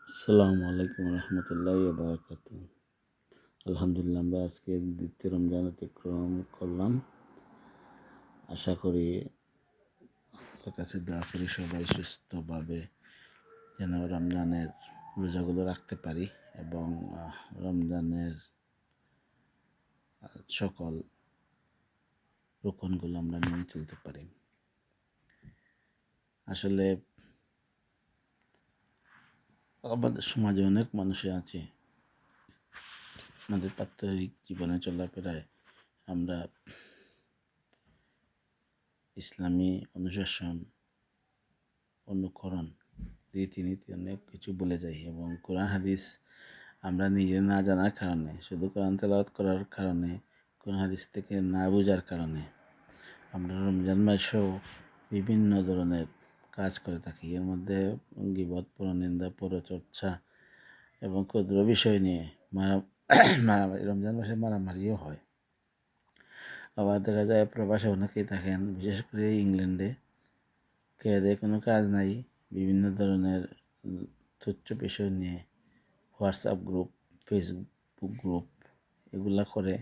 আসসালামু আলাইকুম রহমতুল্লাহ বারাকাত। আলহামদুলিল্লাহ, আমরা আজকে দ্বিতীয় রমজান অতিক্রম করলাম। আশা করি, আল্লাহর কাছে দোয়া করি সবাই সুস্থভাবে যেন রমজানের রোজাগুলো রাখতে পারি এবং রমজানের সকল রোকনগুলো আমরা মেনে চলতে পারি। আসলে আমাদের সমাজে অনেক মানুষই আছে, আমাদের প্রাত্যহিক জীবনে চলাফেরায় আমরা ইসলামী অনুশাসন, অনুকরণ, রীতিনীতি অনেক কিছু ভুলে যাই এবং কোরআন হাদিস আমরা নিজে না জানার কারণে, শুধু কোরআন তেলাওয়াত করার কারণে, কোরআন হাদিস থেকে না বোঝার কারণে আমরা রমজান মাসেও বিভিন্ন ধরনের কাজ করে থাকি। এর মধ্যে গীবত, পরনিন্দা, পরচর্চা এবং ক্ষুদ্র বিষয় নিয়ে মারামারি, রমজান মাসে মারামারিও হয়। আবার দেখা যায় প্রবাসে অনেকেই থাকেন, বিশেষ করে ইংল্যান্ডে, খেয়ে কোনো কাজ নাই, বিভিন্ন ধরনের তুচ্ছ বিষয় নিয়ে হোয়াটসঅ্যাপ গ্রুপ, ফেসবুক গ্রুপ এগুলা করে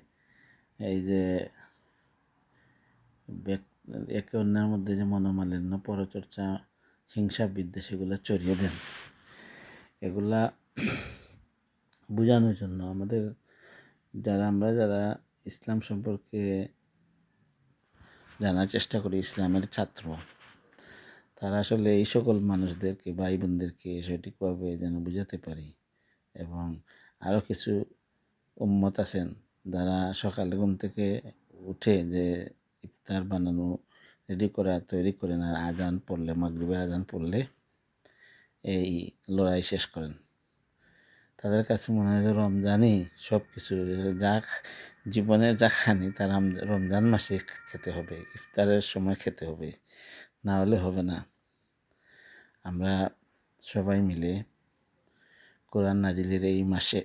এই যে একে অন্যের মধ্যে যে মনোমালিন্য, পরচর্চা, হিংসা বিদ্বেষ এগুলো ছড়িয়ে দেন। এগুলা বোঝানোর জন্য আমাদের যারা ইসলাম সম্পর্কে জানার চেষ্টা করি, ইসলামের ছাত্র, তারা আসলে এই সকল মানুষদেরকে, ভাই বোনদেরকে সঠিকভাবে যেন বুঝাতে পারি। এবং আরও কিছু উম্মত আছেন যারা সকালে ঘুম থেকে উঠে যে ইফতার বানানো রেডি করা তৈরি করেন, আর আজান পড়লে, মাগরিবের আজান পড়লে এই লড়াই শেষ করেন। তাদের কাছে মনে হয় যে রমজানই সব কিছু, যা জীবনের যা খানি তার রমজান মাসে খেতে হবে, ইফতারের সময় খেতে হবে, না হলে হবে না। আমরা সবাই মিলে কোরআন নাজিলের এই মাসে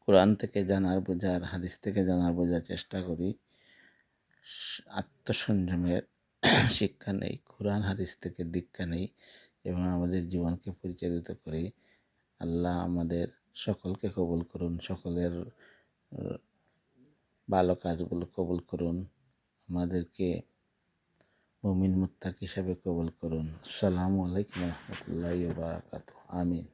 কোরআন থেকে জানার বোঝার, হাদিস থেকে জানার বোঝার চেষ্টা করি। আত্মসংযমের শিক্ষা নেই, কোরআন হাদিস থেকে দীক্ষা নেই এবং আমাদের জীবনকে পরিচালিত করি। আল্লাহ আমাদের সকলকে কবুল করুন, সকলের ভালো কাজগুলো কবুল করুন, আমাদেরকে মুমিন মুত্তাকি হিসাবে কবুল করুন। আসসালামু আলাইকুম রহমতুল্লাহি ওয়া বারাকাতুহু। আমিন।